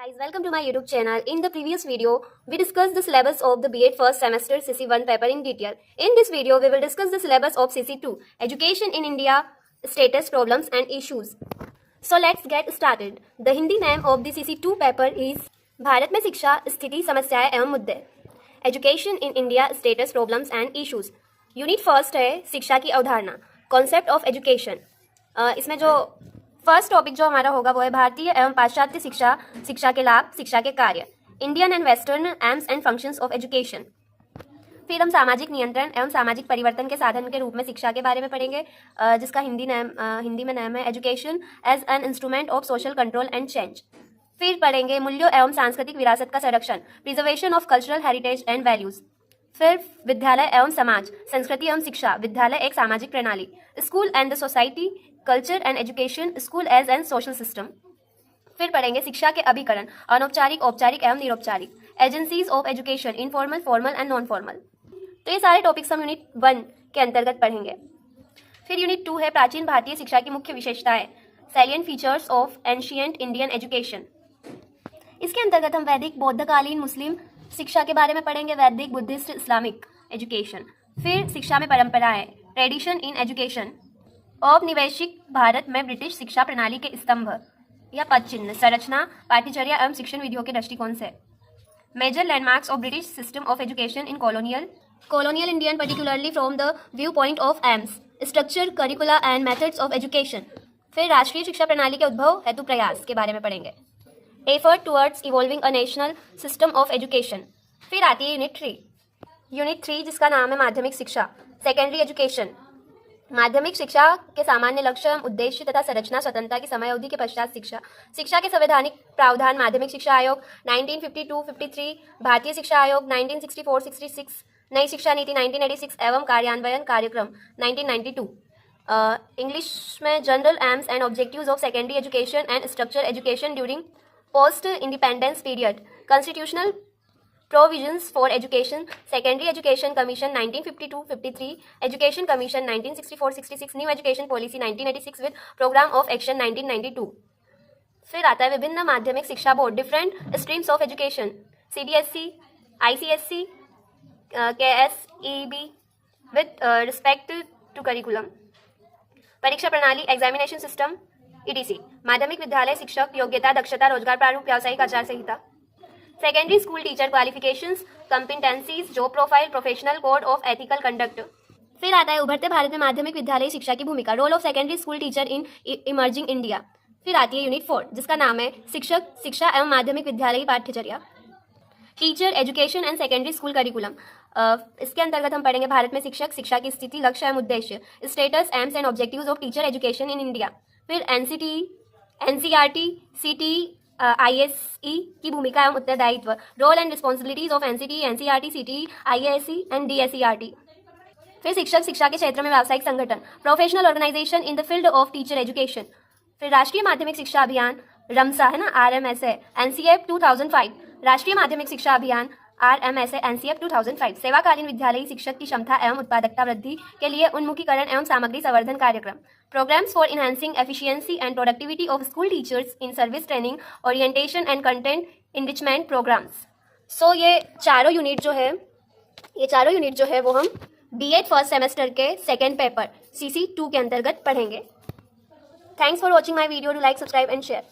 Guys, welcome to my YouTube channel. In the previous video, we discussed the syllabus of the B.Ed first semester CC1 paper in detail. In this video, we will discuss the syllabus of CC2, Education in India, Status, Problems and Issues. So let's get started. The Hindi name of the CC2 paper is Bharat में शिक्षा, स्थिति, समस्याएं एवं मुद्दे. Education in India, status, problems and issues. Unit first है शिक्षा की अवधारणा, कॉन्सेप्ट ऑफ एजुकेशन. इसमें जो फर्स्ट टॉपिक जो हमारा होगा वो है भारतीय एवं पाश्चात्य शिक्षा, शिक्षा के लाभ, शिक्षा के कार्य, Indian and western AIIMS and functions of education. फिर हम सामाजिक नियंत्रण एवं सामाजिक परिवर्तन के साधन के रूप में शिक्षा के बारे में पढ़ेंगे, जिसका हिंदी में नाम है education as an instrument of social control and change. फिर पढ़ेंगे मूल्यों एवं सांस्कृतिक विरासत का संरक्षण, preservation of cultural heritage and values. फिर विद्यालय एवं समाज, संस्कृति एवं शिक्षा, विद्यालय एक सामाजिक प्रणाली, school and the society, culture and education, school as an social system. फिर पढ़ेंगे शिक्षा के अभिकरण, अनौपचारिक, औपचारिक एवं निरौपचारिक, agencies of education, informal, formal and non formal. तो ये सारे टॉपिक्स हम यूनिट 1 के अंतर्गत पढ़ेंगे. फिर यूनिट 2 है प्राचीन भारतीय शिक्षा की मुख्य विशेषताएं, salient features of ancient Indian education. इसके अंतर्गत हम वैदिक, बौद्धकालीन, मुस्लिम शिक्षा के बारे में पढ़ेंगे, वैदिक, बुद्धिस्ट, इस्लामिक एजुकेशन. फिर शिक्षा में परंपराएं, ट्रेडिशन इन एजुकेशन, औपनिवेशिक भारत में ब्रिटिश शिक्षा प्रणाली के स्तंभ या पद चिन्ह, संरचना, पाठ्यचर्या एवं शिक्षण विधियों के दृष्टिकोण से, major landmarks of British system of education in colonial Indian, particularly from the viewpoint of AIMS, structure, curricula and methods of education. फिर राष्ट्रीय शिक्षा प्रणाली के उद्भव हेतु प्रयास के बारे में पढ़ेंगे, effort towards evolving a national system of education. फिर आती है यूनिट 3 जिसका नाम है माध्यमिक शिक्षा, सेकेंडरी एजुकेशन. माध्यमिक शिक्षा के सामान्य लक्ष्य, उद्देश्य तथा संरचना, स्वतंत्रता की समय अवधि के पश्चात शिक्षा के संवैधानिक प्रावधान, माध्यमिक शिक्षा आयोग 1952-53, भारतीय शिक्षा आयोग 1964-66, नई शिक्षा नीति 1986 एवं कार्यान्वयन कार्यक्रम 1992. इंग्लिश में general AIIMS and objectives of secondary education and structure education during post independence period, constitutional Provisions for Education, Secondary Education Commission 1952-53, Education Commission 1964-66, New Education Policy 1986 with Program of Action 1992. फिर आता है विभिन्न माध्यमिक शिक्षा board, different streams of education, CBSE, ICSE, KSEB with respect to curriculum, परीक्षा प्रणाली, examination system, ETC, माध्यमिक विद्यालय शिक्षक योग्यता, दक्षता, रोजगार प्रारूप, व्यावसायिक आचार संहिता, secondary school teacher qualifications, competencies, job profile, professional code of ethical conduct. फिर आता है उभरते भारत में माध्यमिक विद्यालय शिक्षा की भूमिका, role of secondary school teacher in emerging India. फिर आती है यूनिट 4 जिसका नाम है शिक्षक, शिक्षा एवं माध्यमिक विद्यालय पाठ्यचर्या, teacher, education and secondary school curriculum. इसके अंतर्गत हम पढ़ेंगे भारत में शिक्षक, शिक्षा की स्थिति, लक्ष्य एवं उद्देश्य, status, aims and objectives of teacher education in India. फिर NCERT, CTE, ISE की भूमिका एवं उत्तरदायित्व, role and responsibilities of NCTE, NCERT, CTE, IASE and DSERT. फिर शिक्षक, शिक्षा के क्षेत्र में व्यावसायिक संगठन, professional organisation in the field of teacher education. फिर राष्ट्रीय माध्यमिक शिक्षा अभियान, रमसा है ना, RMSA, NCF 2005, राष्ट्रीय माध्यमिक शिक्षा अभियान RMSA NCF 2005, सेवाकालीन विद्यालयी शिक्षक की क्षमता एवं उत्पादकता वृद्धि के लिए उन्मुखीकरण एवं सामग्री संवर्धन कार्यक्रम, programs for enhancing efficiency and productivity of school teachers in service training, orientation and content enrichment programs. So ये चारों यूनिट जो है वो हम B.Ed फर्स्ट सेमेस्टर के सेकेंड पेपर CC2 के अंतर्गत पढ़ेंगे. Thanks for watching my video. Do like, subscribe and share.